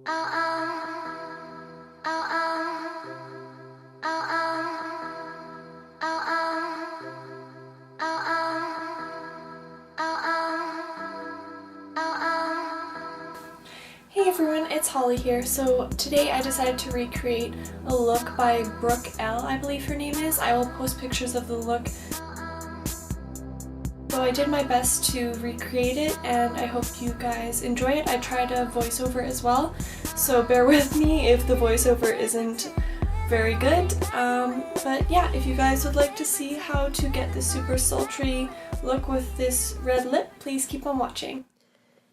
Hey everyone, it's Holly here. So today I decided to recreate a look by BrookeElle, I believe her name is. I will post pictures of the look. So I did my best to recreate it and I hope you guys enjoy it. I tried a voiceover as well, so bear with me if the voiceover isn't very good. But yeah, if you guys would like to see how to get this super sultry look with this red lip, please keep on watching.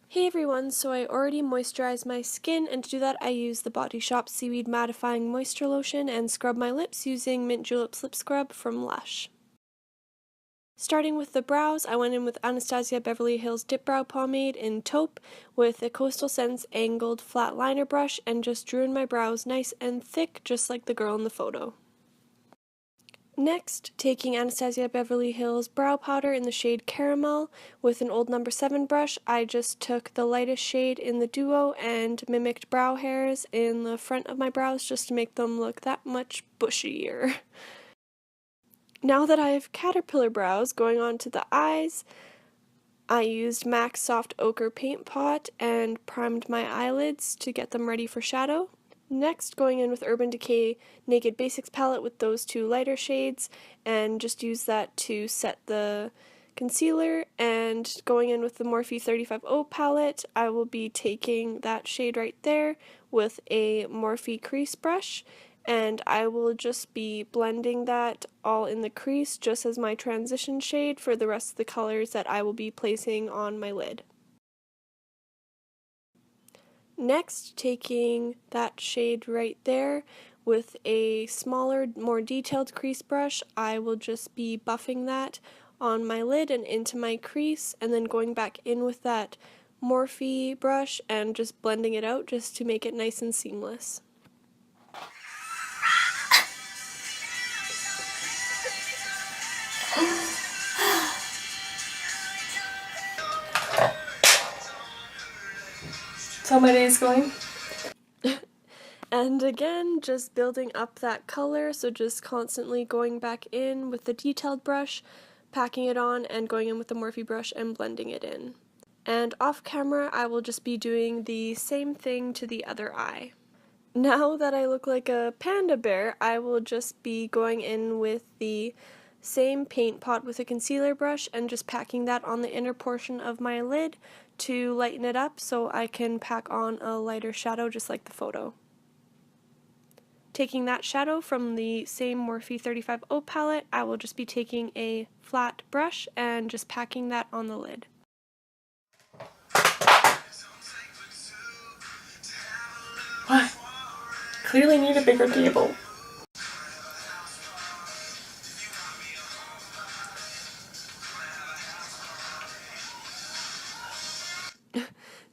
Hey everyone, so I already moisturized my skin, and to do that I used the Body Shop Seaweed Mattifying Moisture Lotion and scrubbed my lips using Mint Juleps Lip Scrub from Lush. Starting with the brows, I went in with Anastasia Beverly Hills Dip Brow Pomade in Taupe with a Coastal Scents angled flat liner brush and just drew in my brows nice and thick, just like the girl in the photo. Next, taking Anastasia Beverly Hills brow powder in the shade Caramel with an old number 7 brush, I just took the lightest shade in the duo and mimicked brow hairs in the front of my brows just to make them look that much bushier. Now that I have caterpillar brows, going on to the eyes, I used MAC's Soft Ochre Paint Pot and primed my eyelids to get them ready for shadow. Next, going in with Urban Decay Naked Basics palette with those two lighter shades and just use that to set the concealer, and going in with the Morphe 35O palette, I will be taking that shade right there with a Morphe crease brush, and I will just be blending that all in the crease just as my transition shade for the rest of the colors that I will be placing on my lid. Next, taking that shade right there with a smaller, more detailed crease brush, I will just be buffing that on my lid and into my crease, and then going back in with that Morphe brush and just blending it out just to make it nice and seamless. That's how my day is going. And again, just building up that color, so just constantly going back in with the detailed brush, packing it on, and going in with the Morphe brush and blending it in. And off camera, I will just be doing the same thing to the other eye. Now that I look like a panda bear, I will just be going in with the same paint pot with a concealer brush and just packing that on the inner portion of my lid to lighten it up so I can pack on a lighter shadow just like the photo. Taking that shadow from the same Morphe 35O palette, I will just be taking a flat brush and just packing that on the lid. What? Clearly need a bigger table.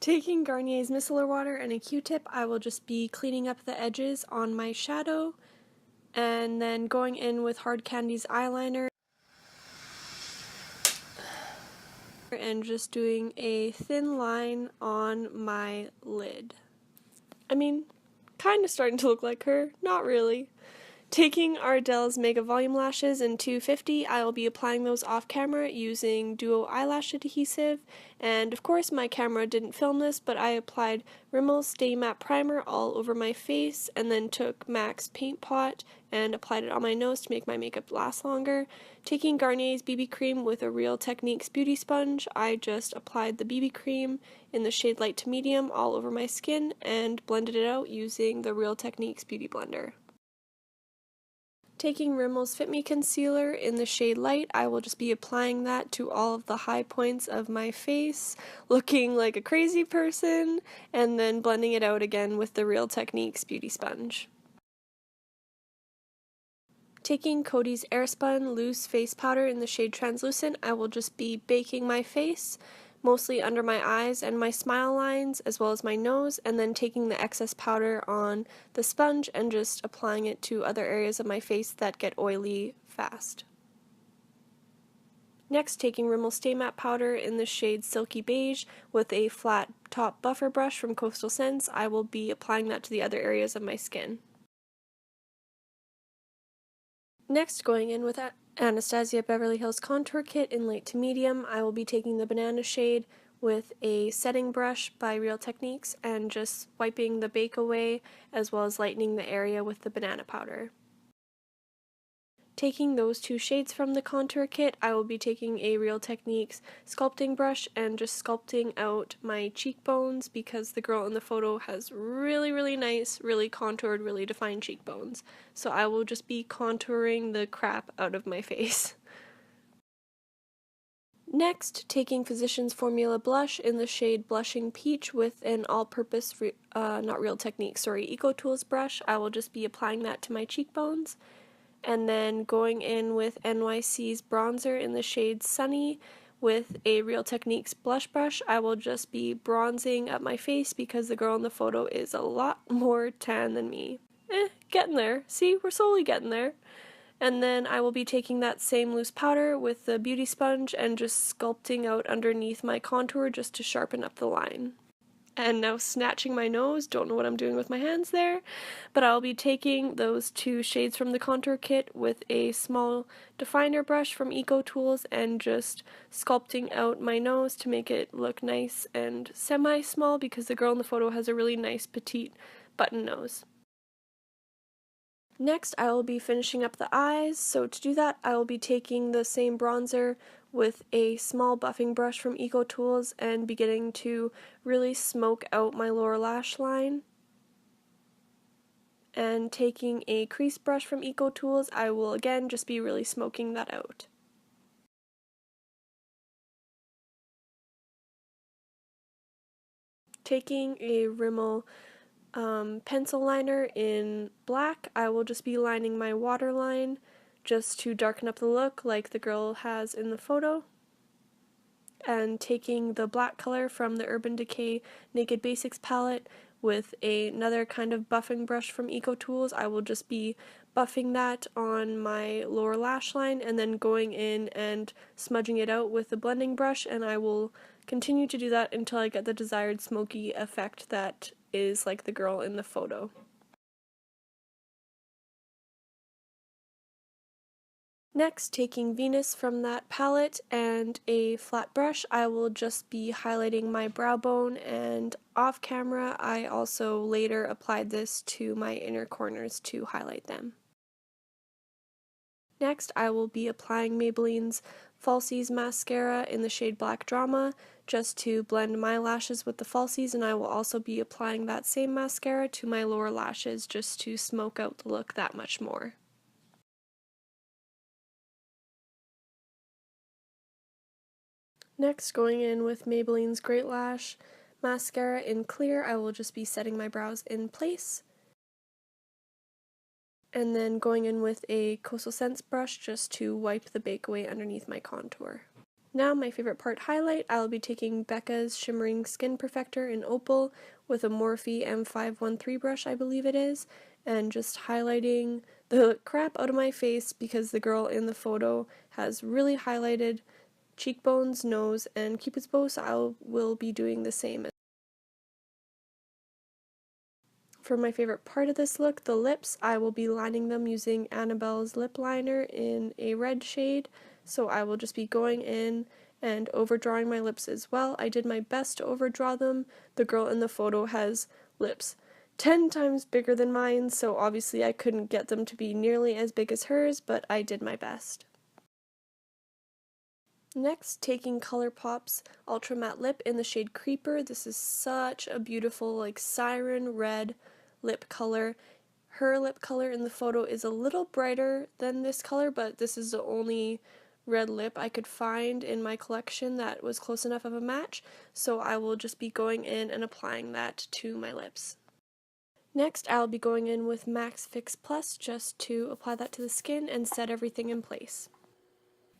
Taking Garnier's micellar water and a Q-tip, I will just be cleaning up the edges on my shadow, and then going in with Hard Candy's eyeliner and just doing a thin line on my lid. I mean, kind of starting to look like her, not really. Taking Ardell's Mega Volume Lashes in 250, I will be applying those off camera using Duo Eyelash Adhesive, and of course my camera didn't film this, but I applied Rimmel Stay Matte Primer all over my face, and then took MAC's Paint Pot and applied it on my nose to make my makeup last longer. Taking Garnier's BB Cream with a Real Techniques Beauty Sponge, I just applied the BB Cream in the shade light to medium all over my skin and blended it out using the Real Techniques Beauty Blender. Taking Rimmel's Fitme Concealer in the shade Light, I will just be applying that to all of the high points of my face, looking like a crazy person, and then blending it out again with the Real Techniques Beauty Sponge. Taking Coty's Airspun Loose Face Powder in the shade Translucent, I will just be baking my face, mostly under my eyes and my smile lines, as well as my nose, and then taking the excess powder on the sponge and just applying it to other areas of my face that get oily fast. Next, taking Rimmel Stay Matte Powder in the shade Silky Beige with a flat top buffer brush from Coastal Scents, I will be applying that to the other areas of my skin. Next, going in with Anastasia Beverly Hills Contour Kit in light to medium, I will be taking the banana shade with a setting brush by Real Techniques and just wiping the bake away as well as lightening the area with the banana powder. Taking those two shades from the contour kit, I will be taking a Real Techniques sculpting brush and just sculpting out my cheekbones because the girl in the photo has really nice, really contoured, really defined cheekbones. So I will just be contouring the crap out of my face. Next, taking Physicians Formula blush in the shade Blushing Peach with an all-purpose, not Real Techniques, sorry, Eco Tools brush, I will just be applying that to my cheekbones. And then going in with NYC's bronzer in the shade Sunny with a Real Techniques blush brush. I will just be bronzing up my face because the girl in the photo is a lot more tan than me. Getting there. See, we're slowly getting there. And then I will be taking that same loose powder with the beauty sponge and just sculpting out underneath my contour just to sharpen up the line. And now snatching my nose, don't know what I'm doing with my hands there, but I'll be taking those two shades from the contour kit with a small definer brush from Eco Tools and just sculpting out my nose to make it look nice and semi-small because the girl in the photo has a really nice petite button nose. Next, I will be finishing up the eyes, so to do that I will be taking the same bronzer with a small buffing brush from Eco Tools and beginning to really smoke out my lower lash line. And taking a crease brush from Eco Tools, I will again just be really smoking that out. Taking a Rimmel pencil liner in black, I will just be lining my waterline just to darken up the look like the girl has in the photo. And taking the black color from the Urban Decay Naked Basics palette with another kind of buffing brush from Eco Tools, I will just be buffing that on my lower lash line and then going in and smudging it out with the blending brush, and I will continue to do that until I get the desired smoky effect that is like the girl in the photo. Next, taking Venus from that palette and a flat brush, I will just be highlighting my brow bone, and off camera I also later applied this to my inner corners to highlight them. Next, I will be applying Maybelline's Falsies mascara in the shade Black Drama just to blend my lashes with the falsies, and I will also be applying that same mascara to my lower lashes just to smoke out the look that much more. Next, going in with Maybelline's Great Lash mascara in clear, I will just be setting my brows in place. And then going in with a Coastal Scents brush just to wipe the bake away underneath my contour. Now my favorite part, highlight, I will be taking Becca's Shimmering Skin Perfector in Opal with a Morphe M513 brush, I believe it is, and just highlighting the crap out of my face because the girl in the photo has really highlighted cheekbones, nose, and Cupid's bow, so I will be doing the same. For my favorite part of this look, the lips, I will be lining them using Annabelle's lip liner in a red shade, so I will just be going in and overdrawing my lips as well. I did my best to overdraw them. The girl in the photo has lips 10 times bigger than mine, so obviously I couldn't get them to be nearly as big as hers, but I did my best. Next, taking Colourpop's Ultra Matte Lip in the shade Creeper. This is such a beautiful, like, siren red lip color. Her lip color in the photo is a little brighter than this color, but this is the only red lip I could find in my collection that was close enough of a match, so I will just be going in and applying that to my lips. Next, I'll be going in with MAC Fix Plus just to apply that to the skin and set everything in place.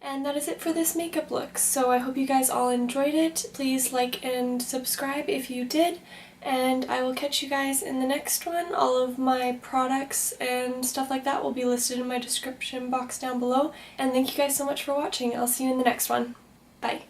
And that is it for this makeup look, so I hope you guys all enjoyed it. Please like and subscribe if you did, and I will catch you guys in the next one. All of my products and stuff like that will be listed in my description box down below. And thank you guys so much for watching. I'll see you in the next one. Bye.